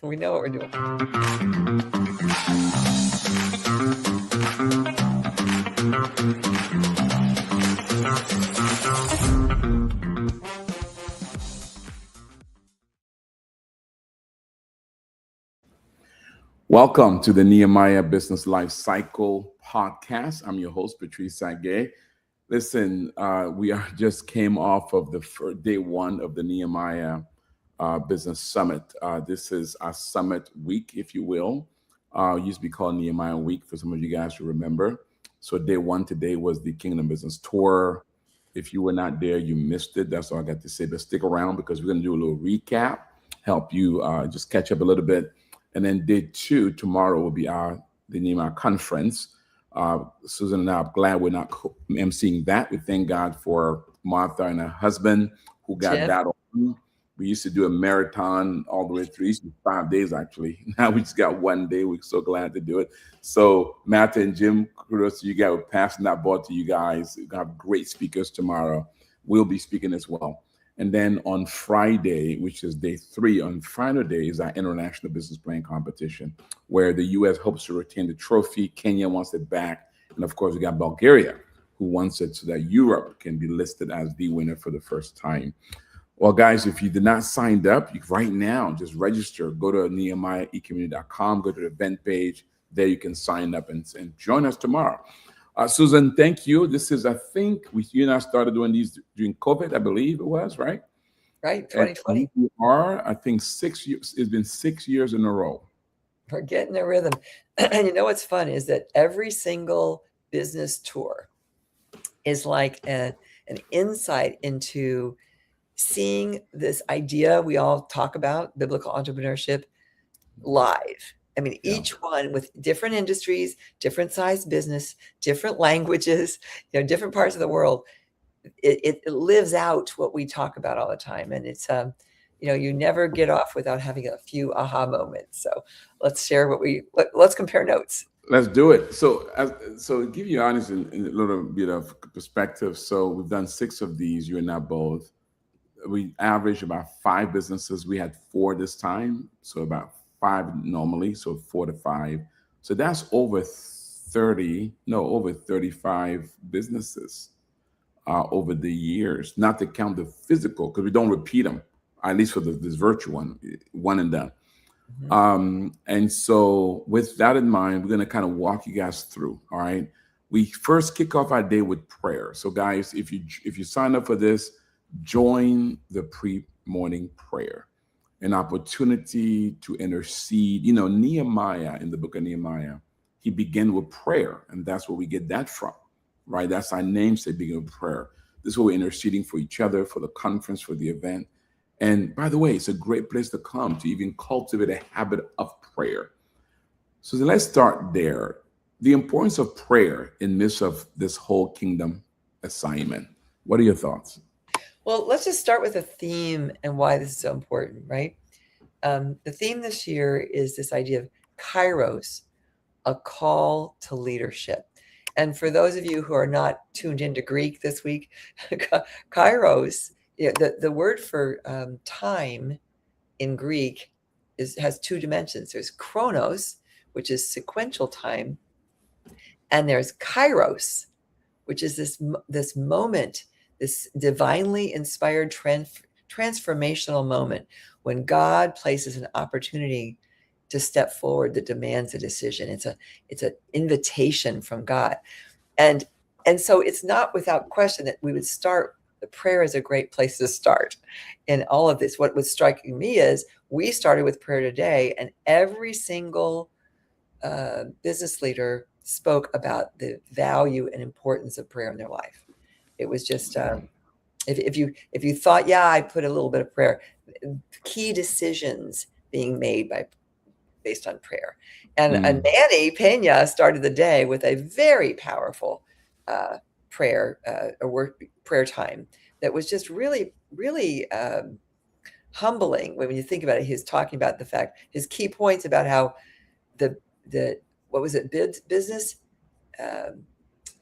We know what we're doing. Welcome to the Nehemiah Business Life Cycle podcast. I'm your host, Patrice Tsague. Listen, we just came off of the day one of the Nehemiah Business Summit. This is our summit week, if you will. It used to be called Nehemiah Week for some of you guys to remember. So day one today was the Kingdom Business Tour. If you were not there, you missed it. That's all I got to say. But stick around because we're going to do a little recap, help you just catch up a little bit. And then day two, tomorrow will be the Nehemiah conference. Susan and I are glad we're not emceeing that. We thank God for Martha and her husband who got Jim? that on. We used to do a marathon all the way through. It used to be 5 days, actually. Now we just got 1 day. We're so glad to do it. So Martha and Jim, kudos to you guys. We're passing that ball to you guys. We're going to have great speakers tomorrow. We'll be speaking as well. And then on Friday, which is day 3, on Friday is our International Business Plan Competition, where the U.S. hopes to retain the trophy. Kenya wants it back. And of course, we got Bulgaria, who wants it so that Europe can be listed as the winner for the first time. Well, guys, if you did not sign up, right now, just register. Go to NehemiahE-Community.com, go to the event page. There you can sign up and join us tomorrow. Susan, thank you. This is, I think, you and I started doing these during COVID, I believe it was, right? Right, 2020. And we are, I think, 6 years. It's been 6 years in a row. We're getting a rhythm. And you know what's fun is that every single business tour is like an insight into seeing this idea we all talk about, biblical entrepreneurship, live. I mean, each one with different industries, different size business, different languages, different parts of the world. It lives out what we talk about all the time. And it's, you never get off without having a few aha moments. So let's share let's compare notes. Let's do it. So to give you honest in a little bit of perspective. So we've done 6 of these, you and I both. We average about 5 businesses. We had 4 this time. So about 5 normally, so 4 to 5. So that's over 35 businesses over the years, not to count the physical, because we don't repeat them, at least for this virtual one and done. Mm-hmm. And so with that in mind, we're going to kind of walk you guys through, all right? We first kick off our day with prayer. So guys, if you sign up for this, join the pre-morning prayer. An opportunity to intercede. Nehemiah, in the book of Nehemiah, he began with prayer, and that's where we get that from, right? That's our namesake, begin with prayer. This is where we're interceding for each other, for the conference, for the event. And by the way, it's a great place to come to even cultivate a habit of prayer. So let's start there. The importance of prayer in midst of this whole kingdom assignment. What are your thoughts? Well, let's just start with a theme and why this is so important, right? The theme this year is this idea of Kairos, a call to leadership. And for those of you who are not tuned into Greek this week, Kairos, the word for time in Greek has 2 dimensions. There's chronos, which is sequential time, and there's Kairos, which is this moment, this divinely inspired transformational moment when God places an opportunity to step forward that demands a decision. It's an invitation from God. And so it's not without question that we would start, the prayer is a great place to start in all of this. What was striking me is we started with prayer today, and every single business leader spoke about the value and importance of prayer in their life. It was just, if you thought, I put a little bit of prayer, key decisions being made based on prayer. And Manny Pena started the day with a very powerful prayer time that was just really, really humbling. When you think about it, he's talking about the fact, his key points about how what was it, business?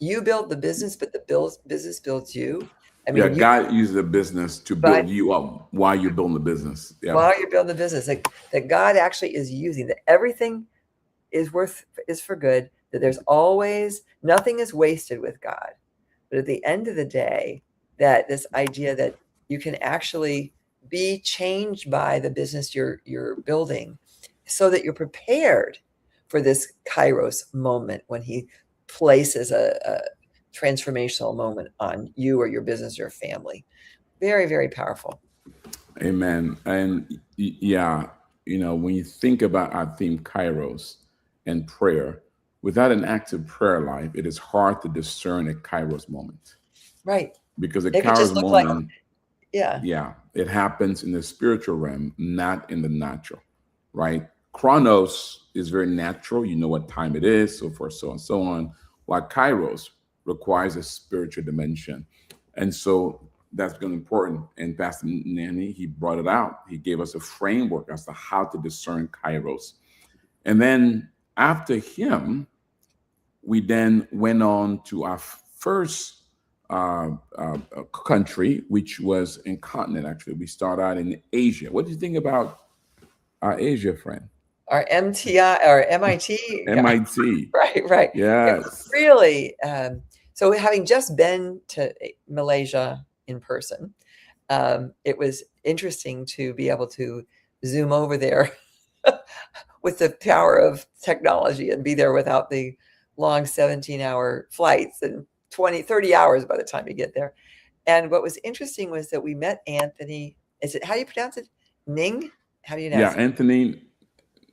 You build the business, but the business builds you. I Yeah, mean, God uses a business to but build you up while you're building the business. Yeah. while you're building the business, like, that God actually is using, that everything is for good, that there's always, nothing is wasted with God. But at the end of the day, that this idea that you can actually be changed by the business you're building, so that you're prepared for this Kairos moment when he places a transformational moment on you or your business or family. Very, very powerful. Amen. And yeah, when you think about our theme, Kairos, and prayer, without an active prayer life, it is hard to discern a Kairos moment. Right. Because a It could Kairos just look like, moment, yeah. yeah, it happens in the spiritual realm, not in the natural, right? Chronos is very natural. You know what time it is, so forth, so on, so on. While Kairos requires a spiritual dimension. And so that's been important. And Pastor Nanny, he brought it out. He gave us a framework as to how to discern Kairos. And then after him, we then went on to our first country, which was in continent, actually. We started out in Asia. What do you think about our Asia friend? Our MTI or MIT guy. MIT. Right. It was Yes. really, so having just been to Malaysia in person, it was interesting to be able to zoom over there with the power of technology and be there without the long 17-hour flights and 20, 30 hours by the time you get there. And what was interesting was that we met Anthony. Is it, how do you pronounce it? Ning? How do you Yeah, pronounce it? Anthony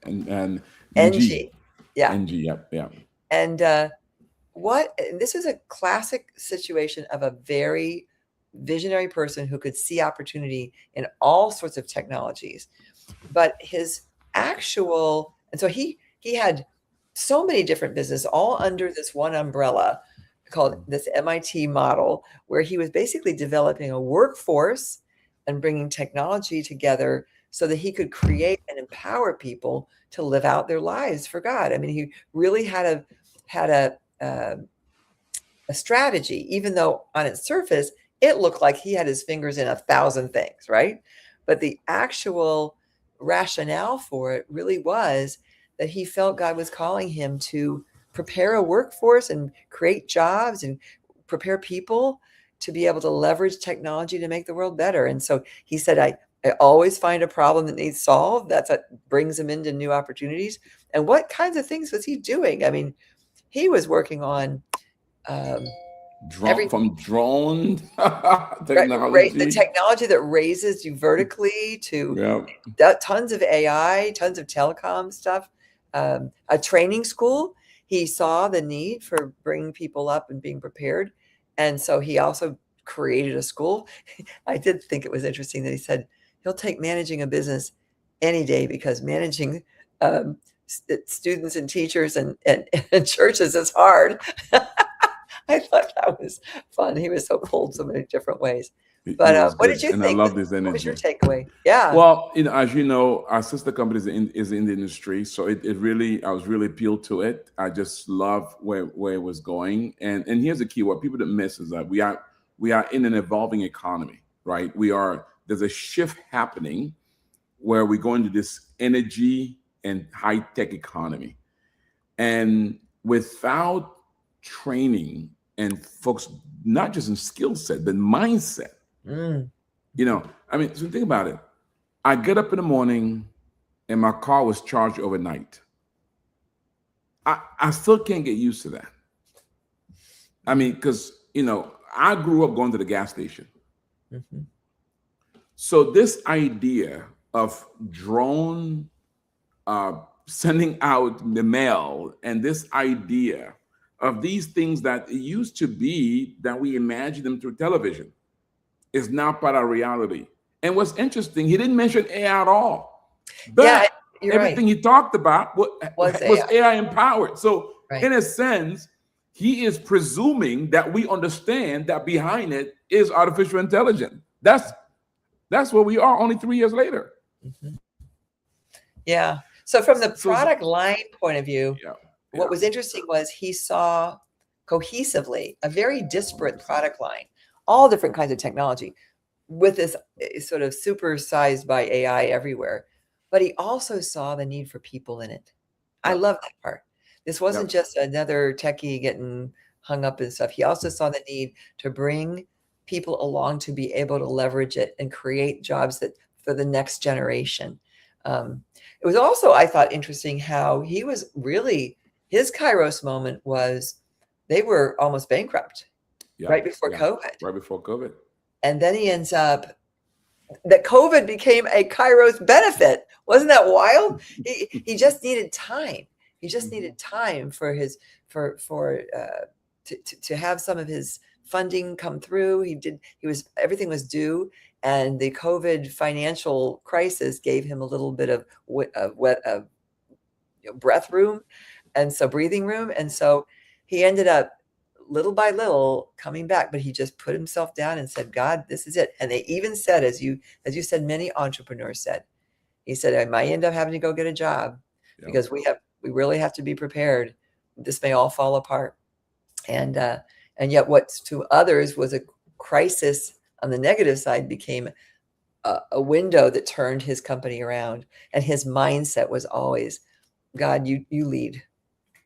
and NG. Yeah. NG, yep, yeah. And this was a classic situation of a very visionary person who could see opportunity in all sorts of technologies. But his actual, and so he had so many different businesses all under this one umbrella called this MIT model, where he was basically developing a workforce and bringing technology together so that he could create and empower people to live out their lives for God. I mean, he really had a strategy, even though on its surface it looked like he had his fingers in 1,000 things, right? But the actual rationale for it really was that he felt God was calling him to prepare a workforce and create jobs and prepare people to be able to leverage technology to make the world better. And so he said, I always find a problem that needs solved. That's what brings him into new opportunities. And what kinds of things was he doing? I mean, he was working on From drone the technology. technology that raises you vertically to tons of AI, tons of telecom stuff, a training school. He saw the need for bringing people up and being prepared. And so he also created a school. I did think it was interesting that he said he'll take managing a business any day, because managing students and teachers and churches is hard. I thought that was fun. He was so bold so many different ways. But what did you think? And I love this energy. What was your takeaway? Yeah. Well, as you know, our sister company is in the industry, so it really, I was really appealed to it. I just love where it was going. And here's the key: what people don't miss is that we are in an evolving economy, right? There's a shift happening where we go into this energy and high tech economy, and without training and folks, not just in skill set, but mindset. I mean, so think about it. I get up in the morning and my car was charged overnight. I still can't get used to that. I mean, because, I grew up going to the gas station. Mm-hmm. So this idea of drone sending out the mail, and this idea of these things that it used to be that we imagined them through television is now part of reality. And what's interesting, he didn't mention AI at all. But everything he talked about was AI empowered. So in a sense, he is presuming that we understand that behind it is artificial intelligence. That's where we are only 3 years later. Mm-hmm. Yeah. So from the product line point of view, what was interesting was he saw cohesively a very disparate product line, all different kinds of technology with this sort of supersized by AI everywhere. But he also saw the need for people in it. I Yep. love that part. This wasn't Yep. just another techie getting hung up and stuff. He also saw the need to bring people along to be able to leverage it and create jobs that for the next generation. It was also, I thought, interesting how he was really, his Kairos moment was they were almost bankrupt Yep. right before Yeah. COVID. Right before COVID. And then he ends up, that COVID became a Kairos benefit. Wasn't that wild? He just needed time. He just needed time for his to have some of his funding come through. Everything was due, and the COVID financial crisis gave him a little bit of breath room, and so breathing room, and so he ended up little by little coming back, but he just put himself down and said, God, this is it. And they even said, as you said, many entrepreneurs said, he said, I might end up having to go get a job because we really have to be prepared. This may all fall apart. And yet what to others was a crisis on the negative side became a window that turned his company around. And his mindset was always, God, you lead.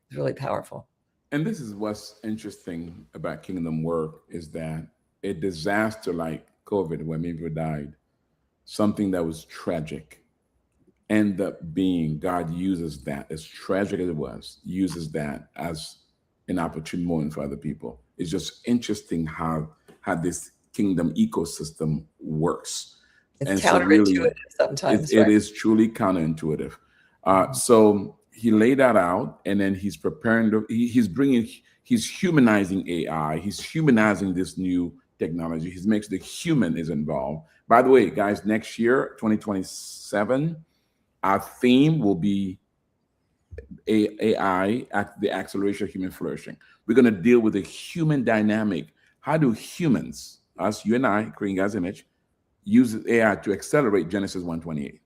It's really powerful. And this is what's interesting about kingdom work is that a disaster like COVID, where many people died, something that was tragic, end up being God uses that, as tragic as it was, uses that as an opportune moment for other people. It's just interesting how this kingdom ecosystem works. It's And so counterintuitive really, sometimes, it right? is truly counterintuitive. So he laid that out, and then he's preparing. He's humanizing AI. He's humanizing this new technology. He makes the human is involved. By the way, guys, next year, 2027, our theme will be AI, the acceleration of human flourishing. We're going to deal with the human dynamic. How do humans, us, you and I, creating God's image, use AI to accelerate Genesis 1:28?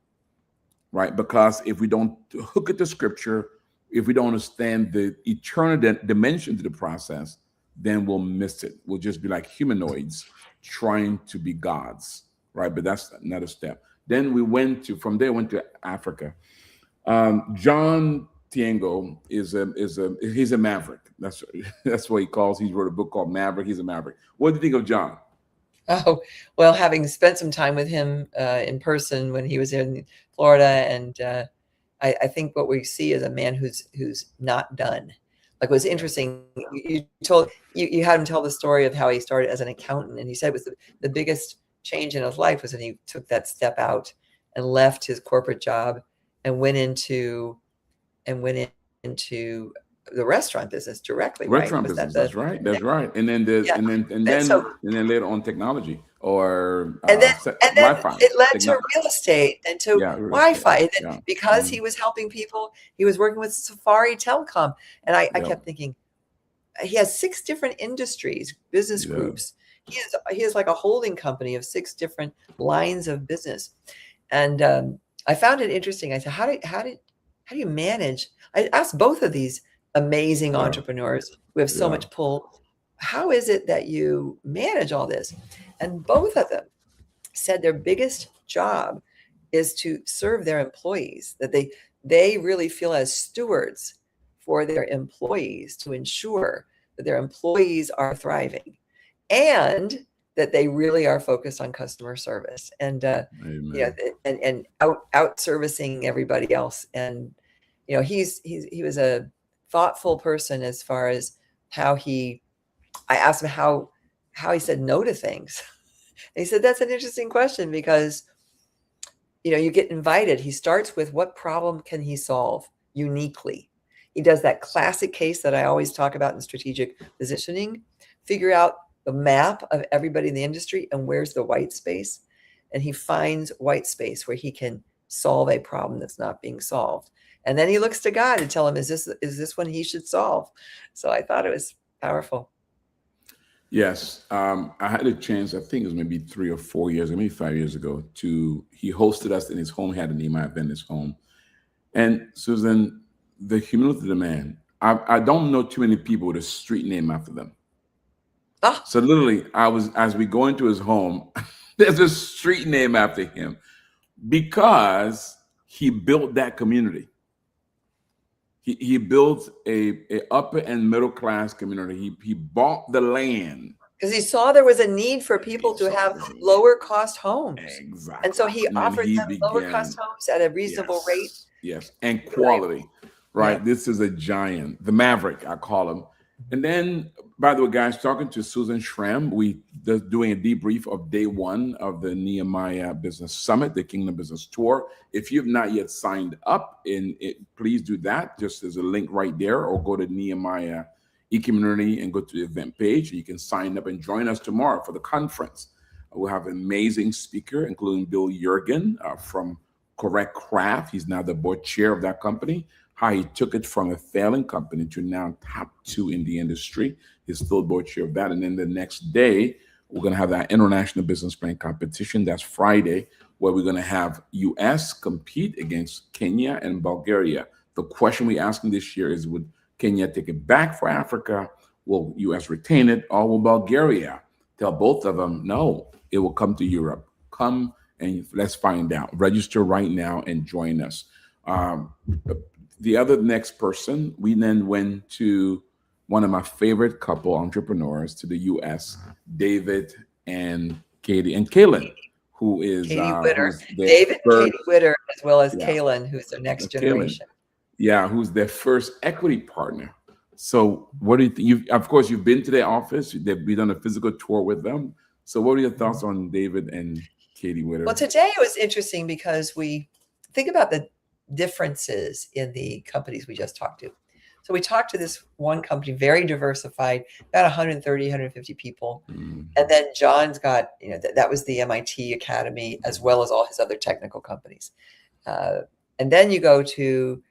Right? Because if we don't hook it to scripture, if we don't understand the eternal dimension to the process, then we'll miss it. We'll just be like humanoids trying to be gods, right? But that's another step. Then from there went to Africa. John Tiengo he's a maverick. That's what he calls. He wrote a book called Maverick. He's a maverick. What do you think of John? Oh, well, having spent some time with him in person when he was in Florida, and I think what we see is a man who's not done. Like, what's interesting, you had him tell the story of how he started as an accountant, and he said it was the biggest change in his life was when he took that step out and left his corporate job and went into the restaurant business directly, right? Restaurant Was that business. That's right. That's right. And then Yeah. and then later on technology or and then Wi-Fi. it led to real estate and to real Wi-Fi. estate. And then because he was helping people, he was working with Safari Telecom. And I kept thinking, he has 6 different industries, business groups. He has like a holding company of 6 different lines of business. And I found it interesting. I said, how do you manage? I asked both of these amazing entrepreneurs who have so much pull, how is it that you manage all this? And both of them said their biggest job is to serve their employees, that they really feel as stewards for their employees to ensure that their employees are thriving and that they really are focused on customer service and and out servicing everybody else. And he was a thoughtful person as far as I asked him how he said no to things. And he said, that's an interesting question because, you get invited. He starts with what problem can he solve uniquely? He does that classic case that I always talk about in strategic positioning, figure out the map of everybody in the industry and where's the white space. And he finds white space where he can solve a problem that's not being solved. And then he looks to God and tell him, is this one he should solve? So I thought it was powerful. Yes. I had a chance, I think it was maybe 3 or 4 years, maybe 5 years ago, he hosted us in his home. He had a Nehemiah event in his home. And Susan, the humility of the man, I don't know too many people with a street name after them. Oh, So literally, as we go into his home, there's a street name after him because he built that community. He built a upper and middle class community. He bought the land. because he saw there was a need for people He to saw have the need. lower cost homes. And so Exactly. he And then offered he them lower began, cost homes at a reasonable rate. yes, and Right. quality, Yeah. right? This is a giant, the Maverick, I call him. And then, by the way, guys, talking to Susan Schramm, we doing a debrief of day one of the Nehemiah Business Summit, the Kingdom Business Tour. If you've not yet signed up, please do that. Just there's a link right there, or go to Nehemiah E-Community and go to the event page. You can sign up and join us tomorrow for the conference. We'll have an amazing speaker, including Bill Jurgen from Correct Craft. He's now the board chair of that company. How he took it from a failing company to now top 2 in the industry. He's still board chair of that. And then the next day, we're going to have that international business plan competition. That's Friday, where we're going to have U.S. compete against Kenya and Bulgaria. The question we're asking this year is, would Kenya take it back for Africa? Will U.S. retain it? Or will Bulgaria tell both of them, no, it will come to Europe? Come and let's find out. Register right now and join us. The other next person, we then went to one of my favorite couple entrepreneurs to the U.S., David and Katie, and Kaylin, who is Katie Witter. who's their David and first, Katie Witter, as well as yeah, Kaylin, who's their next Kaylin, generation. yeah, who's their first equity partner. So what do you think? Of course, you've been to their office. We've done a physical tour with them. So what are your thoughts on David and Katie Witter? Well, today it was interesting because we think about the differences in the companies we just talked to. So we talked to this one company, very diversified, about 130, 150 people. And then John's got, that was the MIT Academy, as well as all his other technical companies. And then you go to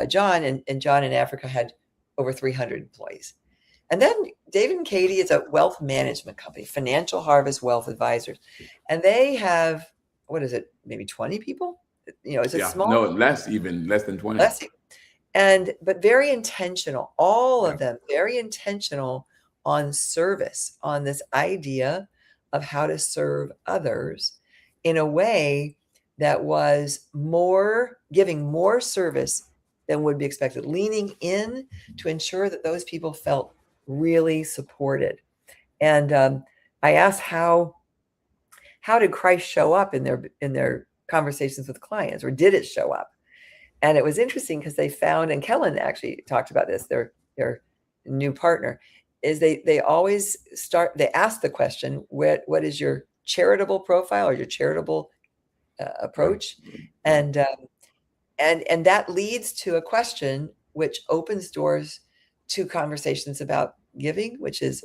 John, and John in Africa had over 300 employees. And then David and Katie is a wealth management company, Financial Harvest Wealth Advisors. And they have, what is it, maybe 20 people? It's a small. No, less than 20. But very intentional, all of them very intentional on service, on this idea of how to serve others in a way that was giving more service than would be expected, leaning in to ensure that those people felt really supported. And I asked how did Christ show up in their conversations with clients, or did it show up? And it was interesting because they found, and Kellen actually talked about this, their new partner, is they always they ask the question, what is your charitable profile or your charitable approach? And that leads to a question which opens doors to conversations about giving, which is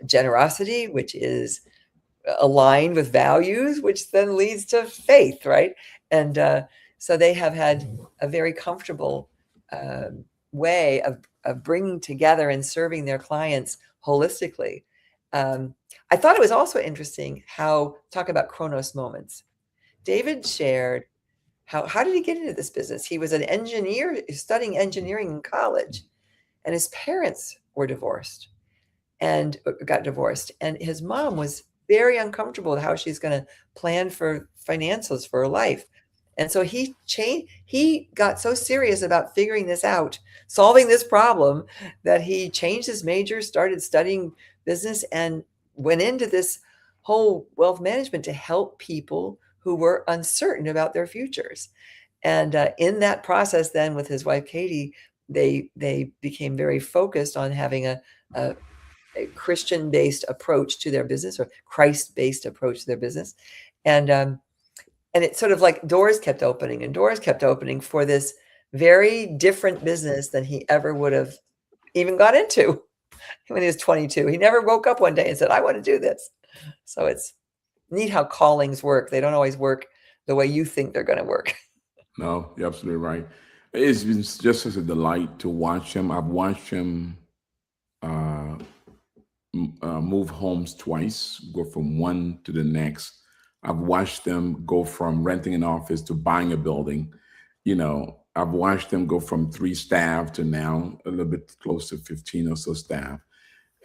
generosity, which is aligned with values, which then leads to faith, right? And so they have had a very comfortable way of bringing together and serving their clients holistically. I thought it was also interesting talk about Chronos moments. David shared how did he get into this business? He was an engineer studying engineering in college, and his parents were divorced and got divorced. And his mom was very uncomfortable with how she's going to plan for finances for her life. And so he got so serious about figuring this out, solving this problem, that he changed his major, started studying business, and went into this whole wealth management to help people who were uncertain about their futures. And in that process, then with his wife, Katie, they became very focused on having a Christian-based approach to their business, or Christ-based approach to their business. And it's sort of like doors kept opening and doors kept opening for this very different business than he ever would have even got into when he was 22. He never woke up one day and said, I want to do this. So it's neat how callings work. They don't always work the way you think they're going to work. No, you're absolutely right. It's been just such a delight to watch him. I've watched him move homes twice, go from one to the next. I've watched them go from renting an office to buying a building. I've watched them go from 3 staff to now a little bit close to 15 or so staff.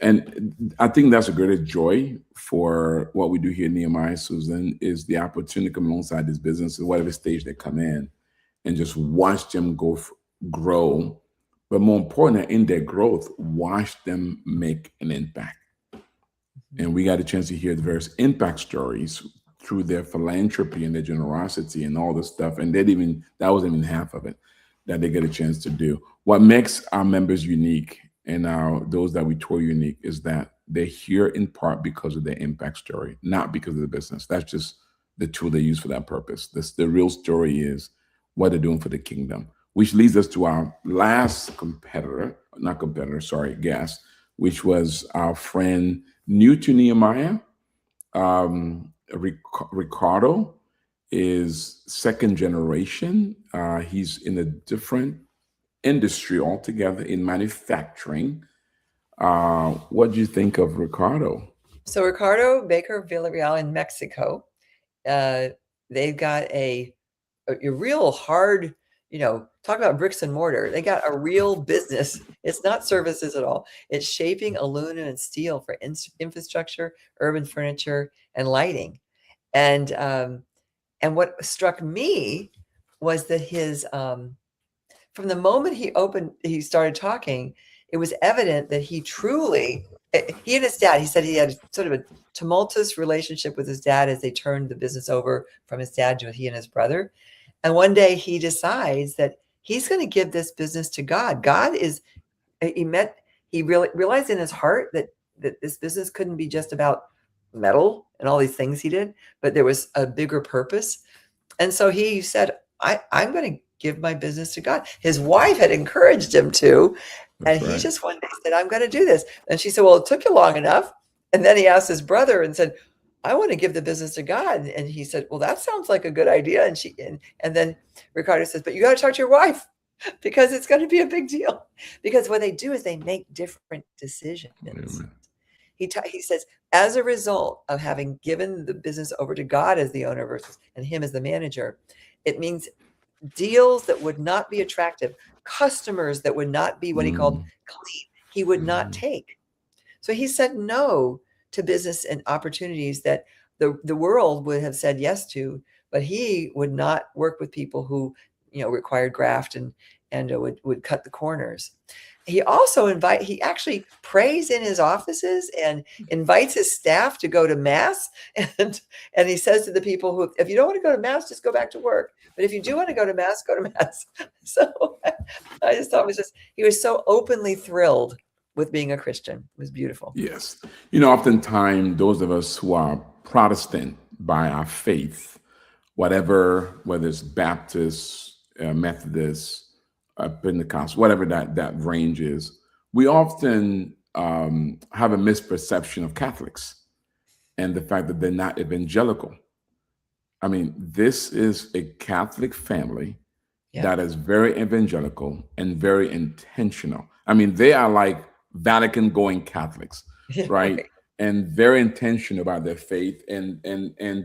And I think that's a greater joy for what we do here in Nehemiah, Susan, is the opportunity to come alongside these businesses, whatever stage they come in, and just watch them grow. But more important, in their growth, watch them make an impact. And we got a chance to hear the various impact stories through their philanthropy and their generosity and all this stuff. And that wasn't even half of it that they get a chance to do. What makes our members unique and those that we tour unique is that they're here in part because of their impact story, not because of the business. That's just the tool they use for that purpose. The real story is what they're doing for the kingdom, which leads us to our last guest, which was our friend new to Nehemiah. Ricardo is second generation. He's in a different industry altogether in manufacturing. What do you think of Ricardo? So Ricardo Baker Villarreal in Mexico, they've got a real hard, talk about bricks and mortar. They got a real business. It's not services at all. It's shaping aluminum and steel for infrastructure, urban furniture, and lighting. And what struck me was that his from the moment he started talking, it was evident that he and his dad, he said he had sort of a tumultuous relationship with his dad as they turned the business over from his dad to he and his brother. And one day he decides that he's going to give this business to God. He realized in his heart that this business couldn't be just about metal and all these things he did, but there was a bigger purpose. And so he said, I'm going to give my business to God. His wife had encouraged him to, and he just one day said, I'm going to do this. And she said, well, it took you long enough. And then he asked his brother and said, I want to give the business to God. And he said, well, that sounds like a good idea. And then Ricardo says, but you got to talk to your wife because it's going to be a big deal. Because what they do is they make different decisions. Amen. He says, as a result of having given the business over to God as the owner and him as the manager, it means deals that would not be attractive, customers that would not be what he called clean, he would not take. So he said no to business and opportunities that the world would have said yes to, but he would not work with people who, required graft and would cut the corners. He also he actually prays in his offices and invites his staff to go to mass. And he says to the people who, if you don't want to go to mass, just go back to work. But if you do want to go to mass, go to mass. So I just thought he was so openly thrilled with being a Christian. It was beautiful. Yes. Oftentimes those of us who are Protestant by our faith, whether it's Baptist, Methodist, Pentecostal, whatever that range is, we often have a misperception of Catholics and the fact that they're not evangelical. I mean, this is a Catholic family that is very evangelical and very intentional. I mean, they are like Vatican going Catholics, right? And very intentional about their faith and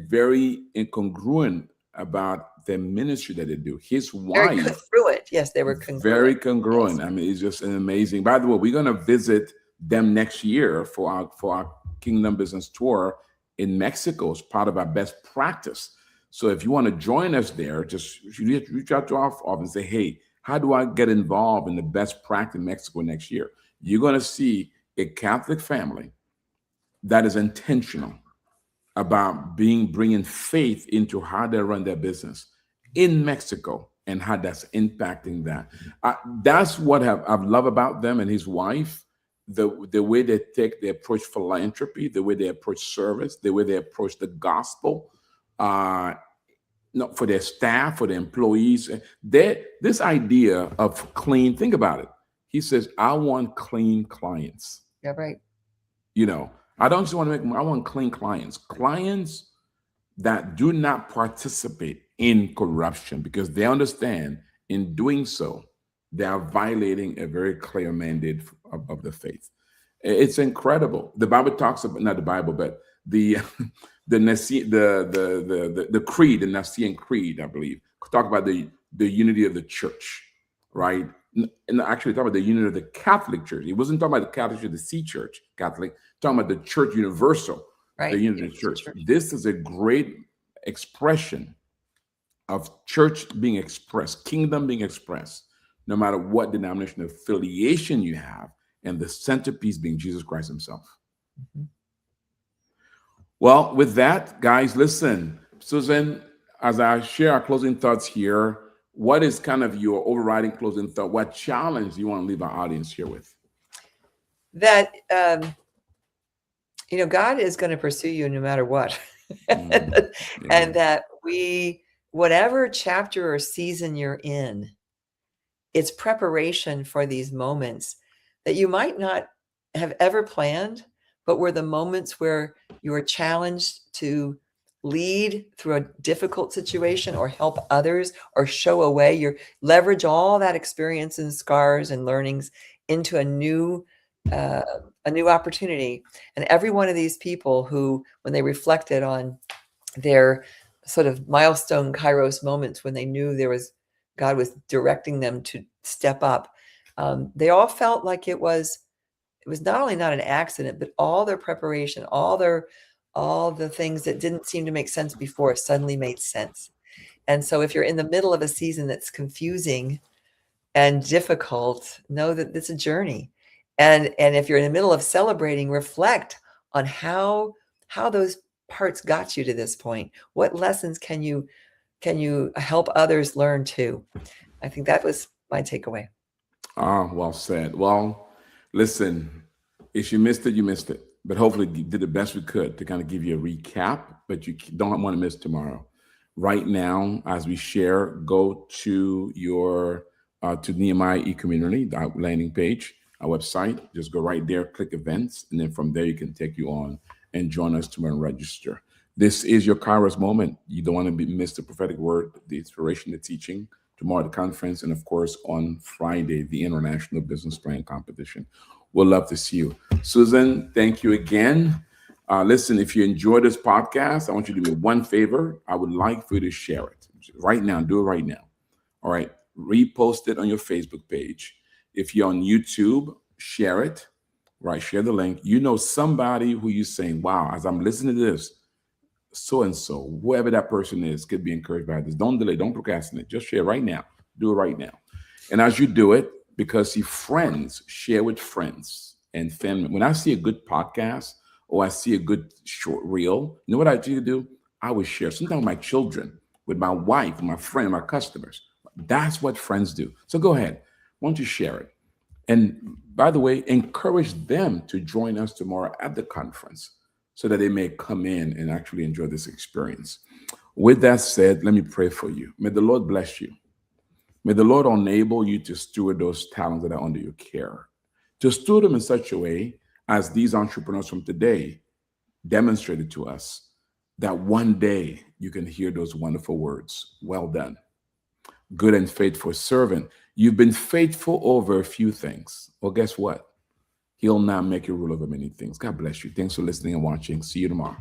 very incongruent about the ministry that they do. His wife, very congruent. Yes, they were congruent. Very congruent. Yes. I mean, it's just an amazing. By the way, we're going to visit them next year for our Kingdom Business Tour in Mexico as part of our best practice. So if you want to join us there, just reach out to our office and say, hey, how do I get involved in the best practice in Mexico next year? You're going to see a Catholic family that is intentional about bringing faith into how they run their business in Mexico and how that's impacting that. That's what I love about them and his wife, the way they approach philanthropy, the way they approach service, the way they approach the gospel, for their staff, for their employees. This idea of clean, think about it. He says, I want clean clients. Yeah, right. I don't just want to I want clean clients. Clients that do not participate in corruption, because they understand in doing so, they are violating a very clear mandate of the faith. It's incredible. The Bible talks about, not the Bible, but the creed, the Nicene Creed, I believe, talk about the unity of the church, right? And actually talking about the unity of the Catholic Church. He wasn't talking about the Catholic Church, the C Church, Catholic, talking about the Church Universal, Right. the unity of the church. This is a great expression of church being expressed, kingdom being expressed, no matter what denomination affiliation you have, and the centerpiece being Jesus Christ himself. Mm-hmm. Well, with that, guys, listen, Susan, as I share our closing thoughts here, what is kind of your overriding closing thought? What challenge do you want to leave our audience here with? That, God is going to pursue you no matter what. And that whatever chapter or season you're in, it's preparation for these moments that you might not have ever planned, but were the moments where you are challenged to lead through a difficult situation or help others or show a way. You leverage all that experience and scars and learnings into a new opportunity. And every one of these people who, when they reflected on their sort of milestone Kairos moments, when they knew God was directing them to step up, they all felt like it was not only not an accident, but all their preparation, all the things that didn't seem to make sense before suddenly made sense. And so if you're in the middle of a season that's confusing and difficult, know that it's a journey. And if you're in the middle of celebrating, reflect on how those parts got you to this point. What lessons can you help others learn too? I think that was my takeaway. Well said. Well, listen, if you missed it, you missed it. But hopefully we did the best we could to kind of give you a recap, but you don't want to miss tomorrow. Right now, as we share, go to your to Nehemiah E-Community, our landing page, our website. Just go right there, click events, and then from there you can take you on and join us tomorrow and register. This is your Kairos moment. You don't want to miss the prophetic word, the inspiration, the teaching, tomorrow the conference, and of course on Friday, the International Business Plan Competition. We'll love to see you. Susan, thank you again. Listen, if you enjoy this podcast, I want you to do me one favor. I would like for you to share it right now. Do it right now. All right. Repost it on your Facebook page. If you're on YouTube, share it. Right. Share the link. You know somebody who you're saying, wow, as I'm listening to this, so-and-so, whoever that person is, could be encouraged by this. Don't delay. Don't procrastinate. Just share right now. Do it right now. And as you do it, because see, friends share with friends and family. When I see a good podcast or I see a good short reel, you know what I do? I would share. Sometimes with my children, with my wife, my friend, my customers. That's what friends do. So go ahead. Why don't you share it? And by the way, encourage them to join us tomorrow at the conference so that they may come in and actually enjoy this experience. With that said, let me pray for you. May the Lord bless you. May the Lord enable you to steward those talents that are under your care, to steward them in such a way as these entrepreneurs from today demonstrated to us that one day you can hear those wonderful words, well done, good and faithful servant. You've been faithful over a few things. Well, guess what? He'll now make you rule over many things. God bless you. Thanks for listening and watching. See you tomorrow.